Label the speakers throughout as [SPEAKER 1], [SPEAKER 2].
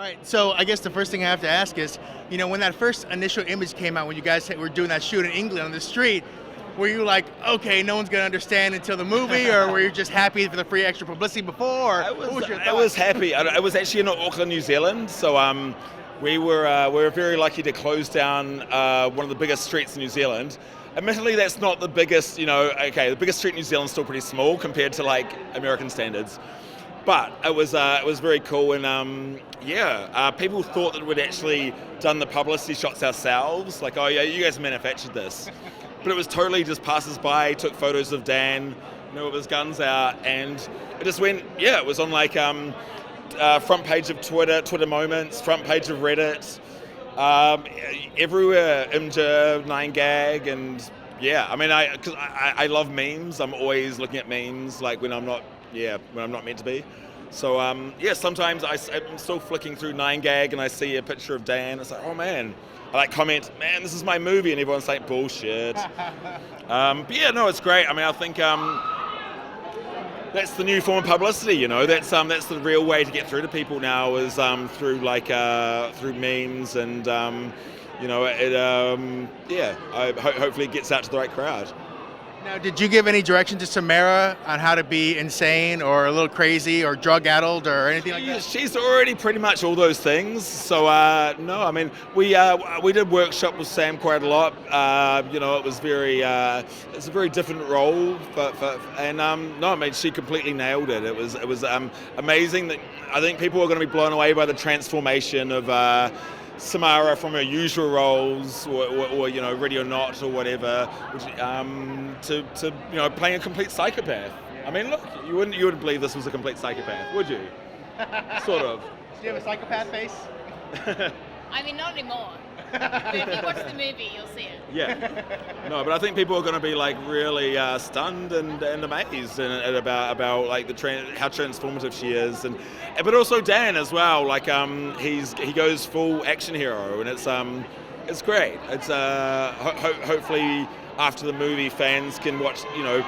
[SPEAKER 1] Right. So I guess the first thing I have to ask is, when that first initial image came out, when you guys were doing that shoot in England on the street, were you like, okay, no one's gonna understand until the movie, or were you just happy for the free extra publicity before? Or what was your
[SPEAKER 2] I
[SPEAKER 1] thought?
[SPEAKER 2] was happy. I was actually in Auckland, New Zealand, so we were very lucky to close down one of the biggest streets in New Zealand. Admittedly, that's not the biggest. The biggest street in New Zealand is still pretty small compared to like American standards. But it was very cool, and people thought that we'd actually done the publicity shots ourselves. Like, oh yeah, you guys manufactured this. But it was totally just passers-by, took photos of Dan, knew it was Guns out, and it just went, it was on like front page of Twitter Moments, front page of Reddit, everywhere, Imgur, 9gag, and because I love memes. I'm always looking at memes, like when I'm not meant to be. So sometimes I'm still flicking through 9gag and I see a picture of Dan. It's like, oh man. I comment, man, this is my movie, and everyone's like, bullshit. It's great. I mean, I think that's the new form of publicity. That's the real way to get through to people now is through memes, and hopefully it gets out to the right crowd.
[SPEAKER 1] Now, did you give any direction to Samara on how to be insane or a little crazy or drug-addled or anything like that?
[SPEAKER 2] She's already pretty much all those things. So, no, I mean, we did workshop with Sam quite a lot. It was it's a very different role, she completely nailed it. It was amazing. That I think people are going to be blown away by the transformation of Samara from her usual roles, or Ready or Not or whatever, to playing a complete psychopath. I mean, look, you wouldn't believe this was a complete psychopath, would you? Sort of.
[SPEAKER 1] Do you have a psychopath face?
[SPEAKER 3] I mean, not anymore. But if you watch the movie, you'll see it.
[SPEAKER 2] Yeah. No, but I think people are going to be like really stunned and amazed about like how transformative she is, but also Dan as well. Like he goes full action hero, and it's great. It's hopefully after the movie, fans can watch. The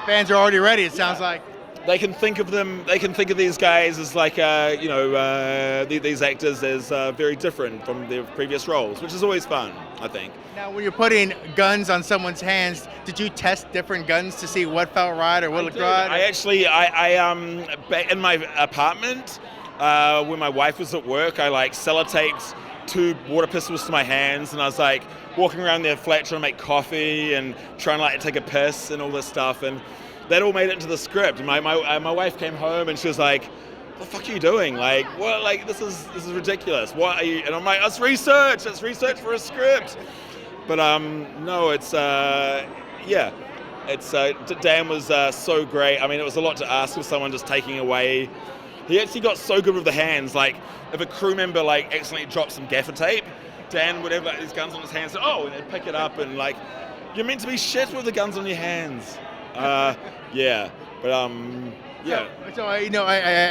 [SPEAKER 1] fans are already ready. It sounds like.
[SPEAKER 2] They can think of them. They can think of these guys as like, these actors as very different from their previous roles, which is always fun, I think.
[SPEAKER 1] Now, when you're putting guns on someone's hands, did you test different guns to see what felt right or what looked right?
[SPEAKER 2] I actually, in my apartment, when my wife was at work, I like sellotaped 2 water pistols to my hands, and I was like walking around their flat trying to make coffee and trying to like take a piss and all this stuff, and that all made it into the script. And my wife came home and she was like, "What the fuck are you doing? Like, what? Like, this is ridiculous. What are you?" And I'm like, "It's research. It's research for a script." But no, it's Dan was so great. I mean, it was a lot to ask of someone just taking away. He actually got so good with the hands. Like, if a crew member like accidentally dropped some gaffer tape, Dan would have his guns on his hands. And they'd pick it up and like, you're meant to be shit with the guns on your hands. So
[SPEAKER 1] I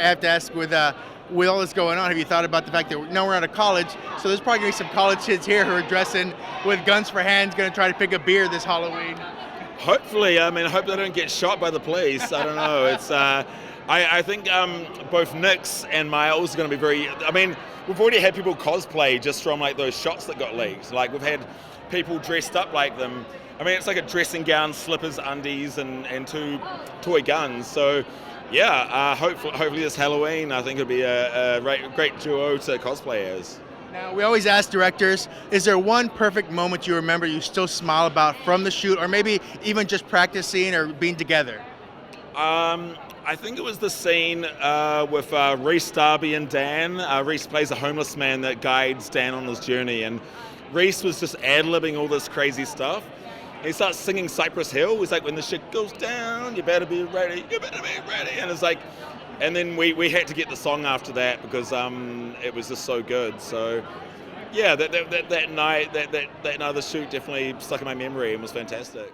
[SPEAKER 1] have to ask, with all this going on, have you thought about the fact that now we're out of college, so there's probably going to be some college kids here who are dressing with guns for hands, going to try to pick a beer this Halloween?
[SPEAKER 2] Hopefully, I hope they don't get shot by the police. I don't know. It's I think both Nick's and Miles are going to be very. I mean, we've already had people cosplay just from like those shots that got leaked. Like, we've had people dressed up like them. I mean, it's like a dressing gown, slippers, undies, and 2 toy guns. So, hopefully this Halloween, I think it'll be a great duo to cosplay as.
[SPEAKER 1] Now, we always ask directors, is there one perfect moment you remember you still smile about from the shoot, or maybe even just practicing or being together?
[SPEAKER 2] I think it was the scene with Rhys, Darby, and Dan. Rhys plays a homeless man that guides Dan on his journey, and Rhys was just ad-libbing all this crazy stuff. He starts singing Cypress Hill. He's like, when the shit goes down, you better be ready, And it's like, and then we had to get the song after that because it was just so good. So yeah, that night, that night of the shoot definitely stuck in my memory and was fantastic.